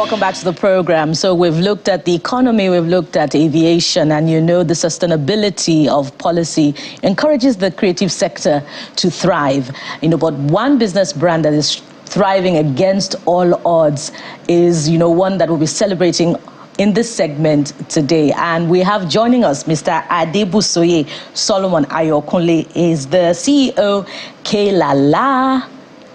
welcome back to the program. So we've looked at the economy, we've looked at aviation, and you know the sustainability of policy encourages the creative sector to thrive. You know, but one business brand that is thriving against all odds is, you know, one that we'll be celebrating in this segment today. And we have joining us Mr. Adebusoye Solomon Ayokunle. Is the CEO Klala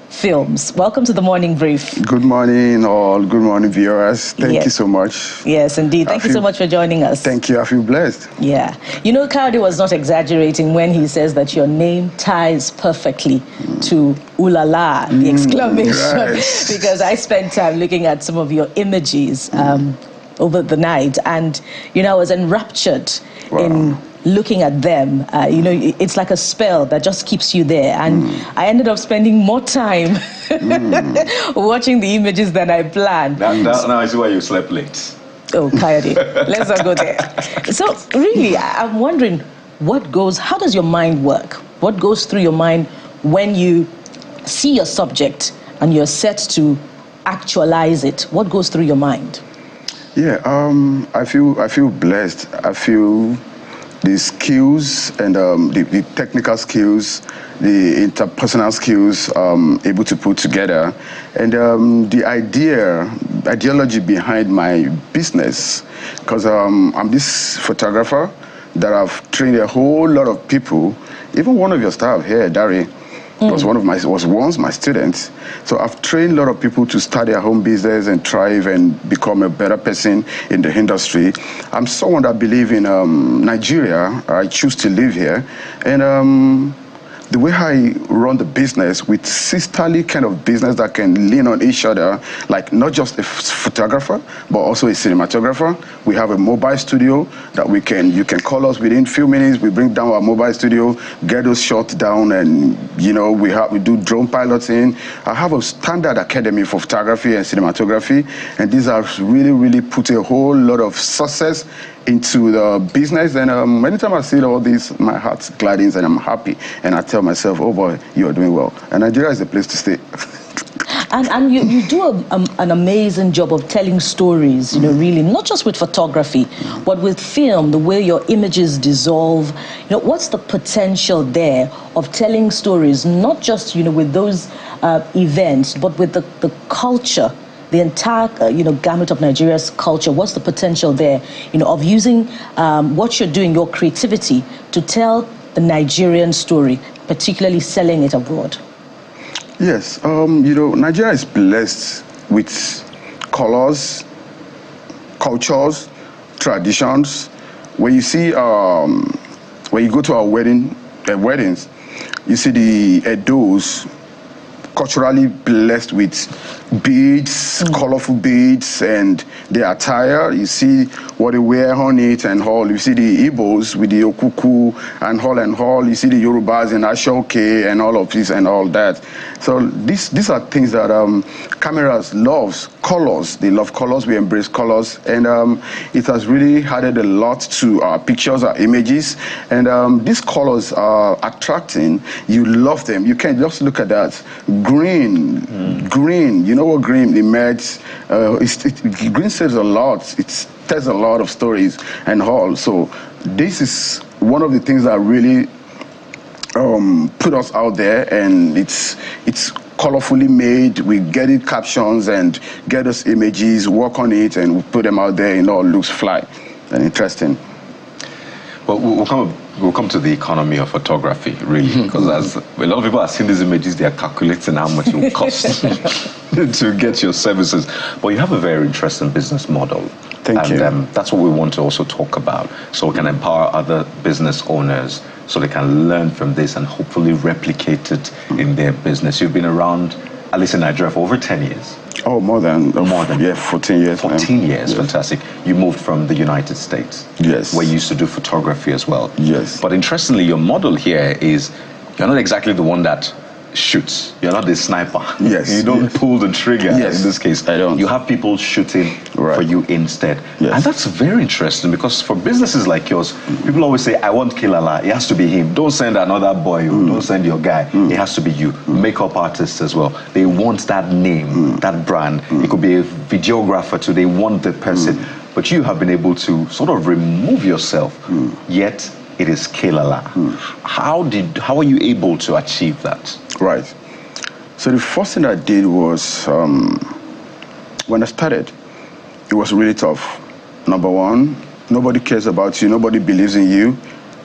Films. Welcome to the Morning Brief. Good morning, all. Good morning, viewers. Thank you so much. Yes, indeed. Thank you so much for joining us. Thank you. I feel blessed. Yeah. You know, Kayode was not exaggerating when he says that your name ties perfectly to ooh la la, the exclamation. Right. Because I spent time looking at some of your images over the night, and, you know, I was enraptured in looking at them. You know, it's like a spell that just keeps you there. And I ended up spending more time watching the images than I planned. Now I see why you slept late. Oh, Kayode, let's not go there. So really, I'm wondering, how does your mind work? What goes through your mind when you see your subject and you're set to actualize it? What goes through your mind? Yeah, I feel blessed. I feel the skills and the technical skills, the interpersonal skills able to put together, and the ideology behind my business. Because I'm this photographer that I've trained a whole lot of people. Even one of your staff here, Dari, was once my student. So I've trained a lot of people to start their home business and thrive and become a better person in the industry. I'm someone that believes in Nigeria. I choose to live here, and the way I run the business with sisterly kind of business that can lean on each other, like not just a photographer, but also a cinematographer. We have a mobile studio that you can call us within a few minutes. We bring down our mobile studio, get those shots down, and, you know, we do drone piloting. I have a standard academy for photography and cinematography, and these are really put a whole lot of success into the business. And anytime I see all this, my heart gladdens and I'm happy. And I tell myself, oh boy, you are doing well. And Nigeria is the place to stay. And you do an amazing job of telling stories, you know, really, not just with photography, but with film, the way your images dissolve. You know, what's the potential there of telling stories, not just, you know, with those events, but with the culture, the entire, you know, gamut of Nigeria's culture? What's the potential there, you know, of using what you're doing, your creativity, to tell the Nigerian story, particularly selling it abroad? Yes, you know, Nigeria is blessed with colors, cultures, traditions. When you see, when you go to our weddings, you see the Edos culturally blessed with beads, colorful beads, and their attire. You see what they wear on it and all. You see the Igbos with the okuku and all. You see the Yorubas in Ashoke and all of this and all that. So these are things that cameras loves. Colors, they love colors. We embrace colors, and it has really added a lot to our pictures, our images, and these colors are attracting. You love them. You can't just look at that. Green. You know what green emerges? Green says a lot. It tells a lot of stories and all. So this is one of the things that really put us out there, and it's colorfully made. We get it captions and get us images, work on it, and we put them out there, and all looks fly and interesting. Well, we'll come to the economy of photography, really, because as a lot of people are seeing these images, they are calculating how much it will cost to get your services. But you have a very interesting business model. Thank you. And that's what we want to also talk about, so we can empower other business owners so they can learn from this and hopefully replicate it in their business. You've been around, at least in Nigeria, for over 10 years. Oh, more than, yeah, 14 years. 14 years, yes. Fantastic. You moved from the United States. Yes. Where you used to do photography as well. Yes. But interestingly, your model here is, you're not exactly the one that shoot. You're not the sniper. Yes. You don't pull the trigger in this case. I don't. You have people shooting for you instead. Yes. And that's very interesting because for businesses like yours, people always say, I want Klala. It has to be him. Don't send another boy. Don't send your guy. It has to be you. Makeup artists as well. They want that name, that brand. It could be a videographer too. They want the person. But you have been able to sort of remove yourself, yet it is Klala. How are you able to achieve that? Right. So the first thing I did was, when I started, it was really tough. Number one, nobody cares about you, nobody believes in you.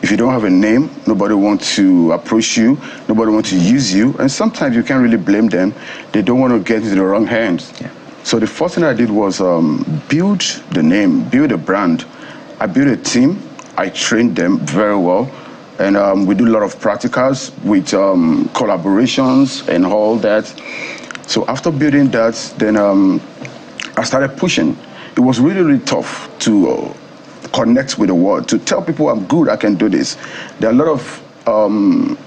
If you don't have a name, nobody wants to approach you, nobody wants to use you, and sometimes you can't really blame them. They don't want to get into the wrong hands. Yeah. So the first thing I did was build the name, build a brand. I built a team. I trained them very well, and we do a lot of practicals with collaborations and all that. So after building that, then I started pushing. It was really, really tough to connect with the world, to tell people I'm good, I can do this. There are a lot of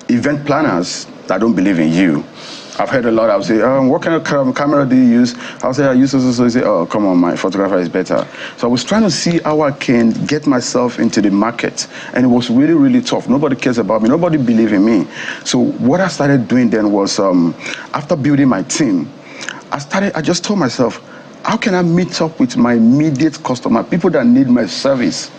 event planners that don't believe in you. I've heard a lot. I'll say, what kind of camera do you use? I'll say, I use this. So they say, oh, come on, my photographer is better. So I was trying to see how I can get myself into the market. And it was really, really tough. Nobody cares about me. Nobody believes in me. So what I started doing then was, after building my team, I just told myself, how can I meet up with my immediate customer, people that need my service?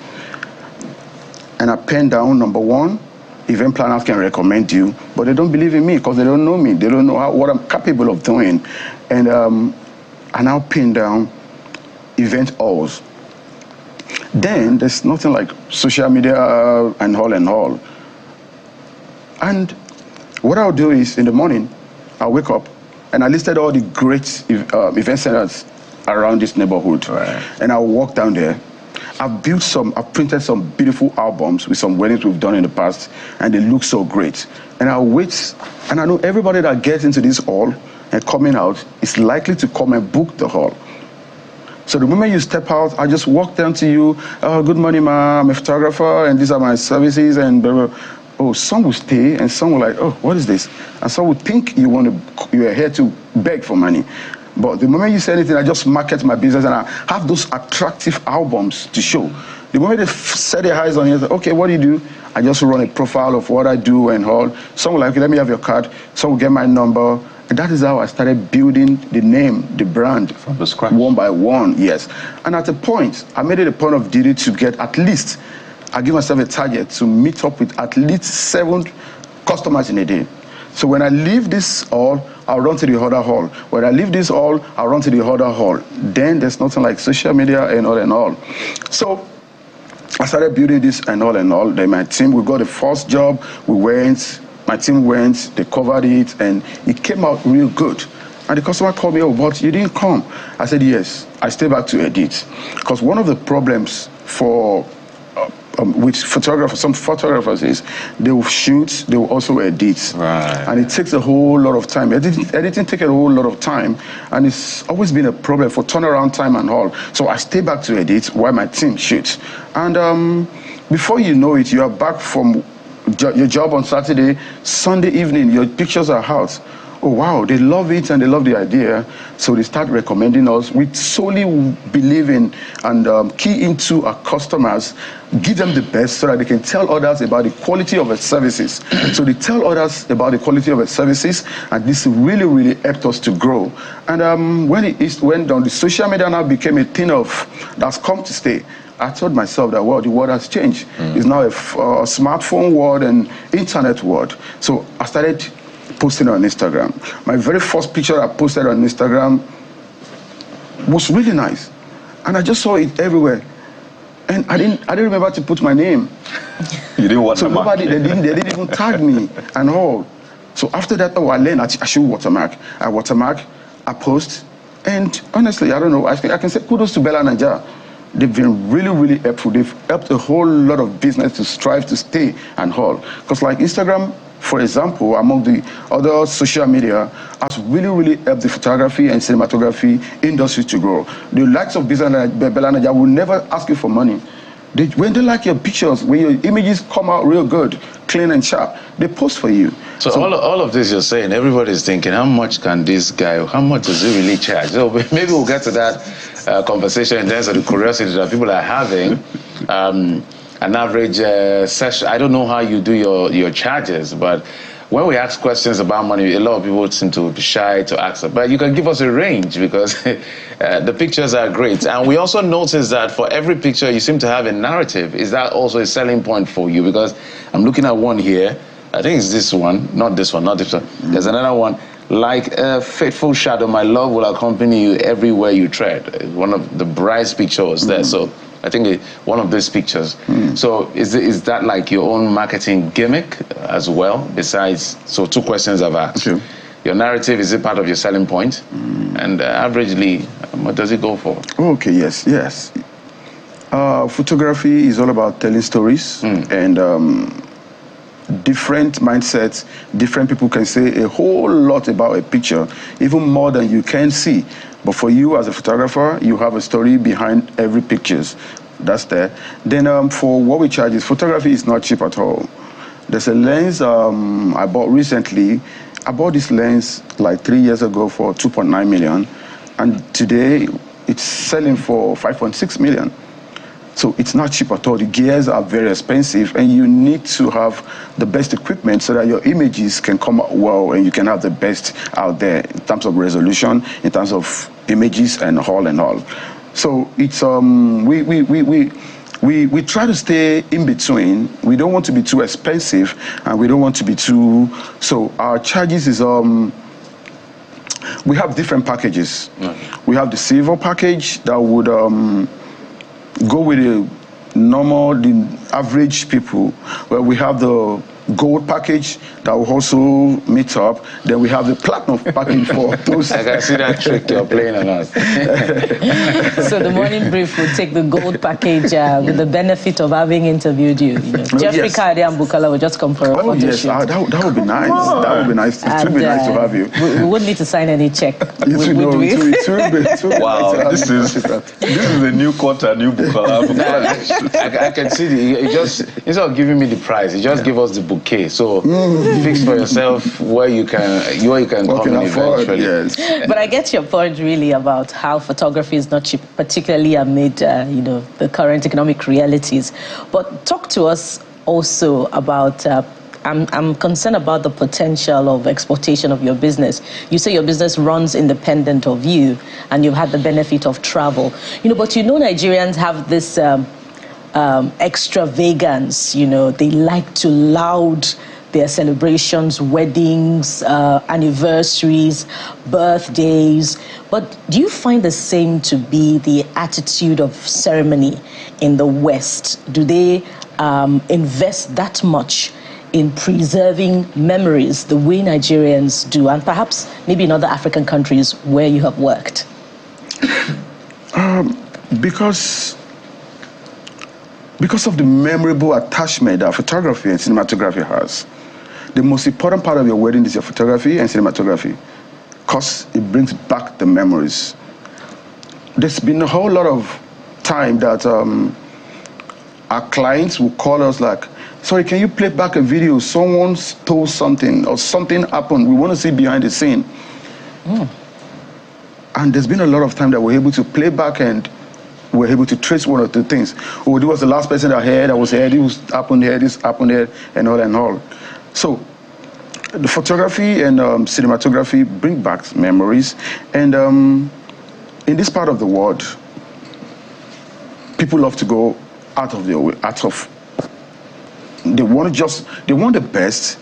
And I penned down, number one, event planners can recommend you, but they don't believe in me because they don't know me. They don't know what I'm capable of doing. And I now pin down event halls. Then there's nothing like social media and all. And what I'll do is in the morning, I'll wake up and I listed all the great event centers around this neighborhood. Right. And I'll walk down there. I've printed some beautiful albums with some weddings we've done in the past, and they look so great. And I'll wait, and I know everybody that gets into this hall and coming out is likely to come and book the hall. So the moment you step out, I just walk down to you, oh, good morning, ma, I'm a photographer, and these are my services, and blah, blah. Oh, some will stay, and some will like, oh, what is this? And some will think you are here to beg for money. But the moment you say anything, I just market my business and I have those attractive albums to show. The moment they set their eyes on you, okay, what do you do? I just run a profile of what I do and all. Some will like, okay, let me have your card. Some will get my number. And that is how I started building the name, the brand. From the scratch? One by one, yes. And at a point, I made it a point of duty to get at least, I give myself a target to meet up with at least 7 customers in a day. So when I leave this hall, I'll run to the other hall. When I leave this hall, I'll run to the other hall. Then there's nothing like social media and all. So I started building this and all. Then my team, we got the first job. My team went, they covered it, and it came out real good. And the customer called me, oh, but you didn't come. I said, yes, I stay back to edit. Because one of the problems with some photographers is they will shoot, they will also edit. Right. And it takes a whole lot of time. Editing takes a whole lot of time, and it's always been a problem for turnaround time and all. So I stay back to edit while my team shoots. And before you know it, you are back from your job on Saturday, Sunday evening, your pictures are out. Oh, wow, they love it and they love the idea. So they start recommending us. We solely believe in and key into our customers, give them the best so that they can tell others about the quality of our services. So they tell others about the quality of our services, and this really, really helped us to grow. And when it went down, the social media now became a thing that's come to stay. I told myself that, well, the world has changed. It's now a smartphone world and internet world. So I started posting on Instagram. My very first picture I posted on Instagram was really nice, and I just saw it everywhere, and I didn't remember to put my name. You didn't watermark. So they didn't even tag me and all. So after that, I learned I should watermark. I watermark, I post, and honestly, I don't know. I can say kudos to Bella Naija. They've been really, really helpful. They've helped a whole lot of business to strive to stay and all. Because like Instagram, for example, among the other social media, has really, really helped the photography and cinematography industry to grow. The likes of business like Bella Naija will never ask you for money. When they like your pictures, when your images come out real good, clean and sharp, they post for you. So all of this you're saying, everybody's thinking, how much can this guy, how much does he really charge? So maybe we'll get to that conversation in terms of the curiosity that people are having. An average session, I don't know how you do your charges, but when we ask questions about money, a lot of people seem to be shy to ask it. But you can give us a range because the pictures are great. And we also noticed that for every picture, you seem to have a narrative. Is that also a selling point for you? Because I'm looking at one here. I think it's this one, not this one, not this one. There's another one. Like a faithful shadow, my love will accompany you everywhere you tread. One of the brightest pictures there. So I think one of these pictures. So is that like your own marketing gimmick as well? Besides, so two questions I've asked. Okay. Your narrative, is it part of your selling point? And averagely, what does it go for? Okay, yes. Photography is all about telling stories and different mindsets. Different people can say a whole lot about a picture, even more than you can see. But for you as a photographer, you have a story behind every picture. That's there. Then for what we charge is photography is not cheap at all. There's a lens I bought recently. I bought this lens like 3 years ago for 2.9 million. And today it's selling for 5.6 million. So it's not cheap at all. The gears are very expensive and you need to have the best equipment so that your images can come out well and you can have the best out there in terms of resolution, in terms of images and all. So it's we try to stay in between. We don't want to be too expensive and we don't want to be too, so our charges is we have different packages. We have the silver package that would go with the average people, where we have the gold package that will also meet up. Then we have the platinum package for those. I can see that trick you're playing on us. So the morning brief will take the gold package with the benefit of having interviewed you. Jeffrey Kade and Bukala will just come for a photo shoot. That would be nice. That would be nice. It would be nice to have you. We wouldn't need to sign any check. Wow, this is the new quarter, new Bukala. I can see instead of giving me the prize, you just give us the bouquet. So fix for yourself where you can come in eventually. Yes. But I get your point really about how photography is not cheap, particularly amid the current economic realities. But talk to us also about. I'm concerned about the potential of exportation of your business. You say your business runs independent of you, and you've had the benefit of travel. But Nigerians have this extravagance. They like to laud their celebrations, weddings, anniversaries, birthdays. But do you find the same to be the attitude of ceremony in the West? Do they invest that much in preserving memories the way Nigerians do, and perhaps maybe in other African countries where you have worked? Because of the memorable attachment that photography and cinematography has. The most important part of your wedding is your photography and cinematography, because it brings back the memories. There's been a whole lot of time that our clients will call us like, sorry, can you play back a video? Someone stole something or something happened. We want to see behind the scene. And there's been a lot of time that we're able to play back and we're able to trace one or two things. Oh, this was the last person I heard. I was here. This happened here. This happened here, and all. So the photography and cinematography bring back memories. And in this part of the world, people love to go out of their way, they want the best.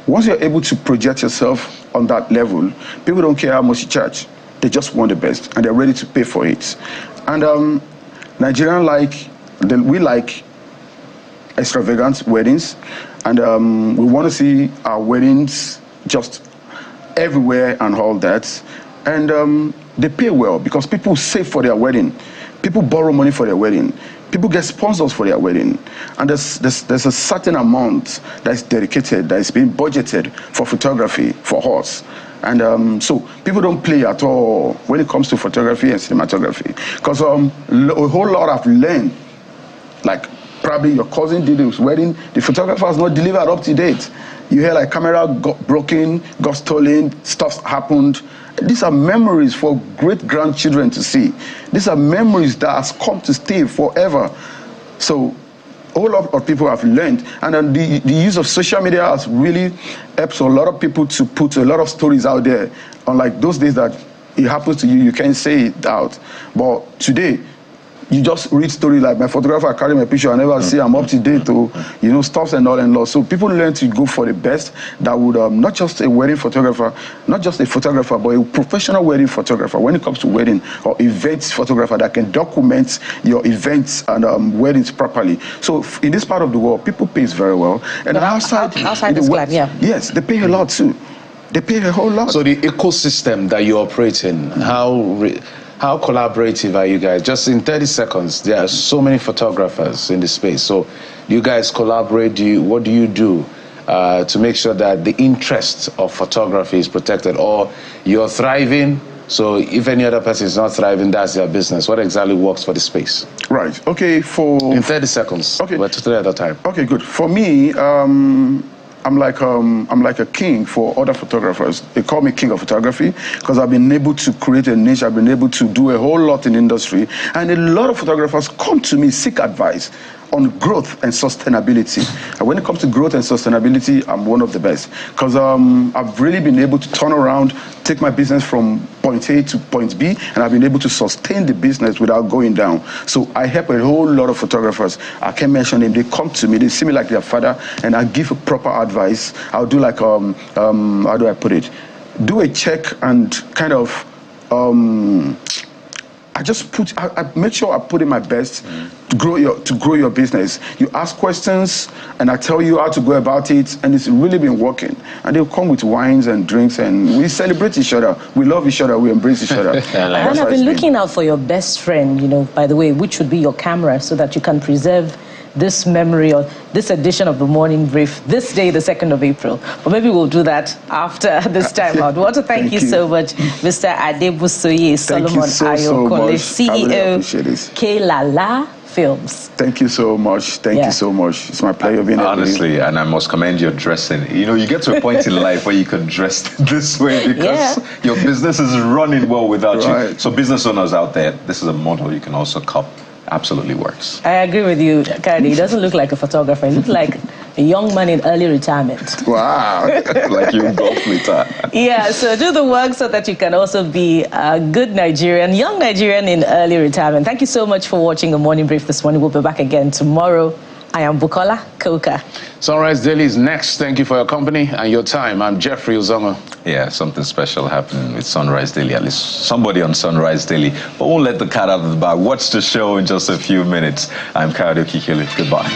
Once you're able to project yourself on that level, people don't care how much you charge. They just want the best, and they're ready to pay for it. And Nigerian we like extravagant weddings, and we want to see our weddings just everywhere and all that. And they pay well because people save for their wedding. People borrow money for their wedding. People get sponsors for their wedding. And there's a certain amount that's dedicated, that is being budgeted for photography, for us. And so people don't play at all when it comes to photography and cinematography. Because a whole lot I've learned, like probably your cousin did his wedding, the photographer has not delivered up to date. You hear like camera got broken, got stolen, stuff happened. These are memories for great-grandchildren to see. These are memories that has come to stay forever. So a whole lot of people have learned, and then the use of social media has really helped a lot of people to put a lot of stories out there. Unlike those days that it happens to you, you can't say it out. But today, you just read stories like my photographer, I carry my picture, I never see I'm up to date, or stuff and all and all. So people learn to go for the best that would, not just a wedding photographer, not just a photographer, but a professional wedding photographer when it comes to wedding, or events photographer that can document your events and weddings properly. So in this part of the world, people pay very well. And outside is glad, yeah. Yes, they pay a lot too. They pay a whole lot. So the ecosystem that you operate in, how collaborative are you guys? Just in 30 seconds, there are so many photographers in the space. So you guys collaborate. What do you do to make sure that the interest of photography is protected? Or you're thriving, so if any other person is not thriving, that's their business. What exactly works for the space? Right. Okay, in 30 seconds. Okay. But 3 at a time. Okay, good. For me, I'm like a king for other photographers. They call me king of photography because I've been able to create a niche. I've been able to do a whole lot in the industry, and a lot of photographers come to me, seek advice on growth and sustainability. And when it comes to growth and sustainability, I'm one of the best because I've really been able to turn around, take my business from point A to point B, and I've been able to sustain the business without going down. So I help a whole lot of photographers. I can't mention them. They come to me, they see me like their father, and I give proper advice. I'll do like, how do I put it? Do a check and kind of, I make sure I put in my best to grow your business. You ask questions, and I tell you how to go about it, and it's really been working. And they'll come with wines and drinks, and we celebrate each other. We love each other. We embrace each other. And I've been looking out for your best friend, by the way, which would be your camera, so that you can preserve this memory or this edition of the Morning Brief this day, the 2nd of April. But maybe we'll do that after this time out. We want to thank you so much, Mr. Adebusoye Solomon Ayokole, CEO, Klala Films. Thank you so much. Thank you so much. It's my pleasure being here. Honestly, and I must commend your dressing. You get to a point in life where you can dress this way because your business is running well without you. So business owners out there, this is a model you can also copy. Absolutely works. I agree with you, Kadi. He doesn't look like a photographer. He looks like a young man in early retirement. Wow. Like you golf later. Yeah, so do the work so that you can also be a good Nigerian, young Nigerian in early retirement. Thank you so much for watching the Morning Brief this morning. We'll be back again tomorrow. I am Bukola Koka. Sunrise Daily is next. Thank you for your company and your time. I'm Jeffrey Uzongo. Yeah, something special happening with Sunrise Daily, at least somebody on Sunrise Daily. But won't let the cat out of the bag. Watch the show in just a few minutes. I'm Kayode Okikele. Goodbye.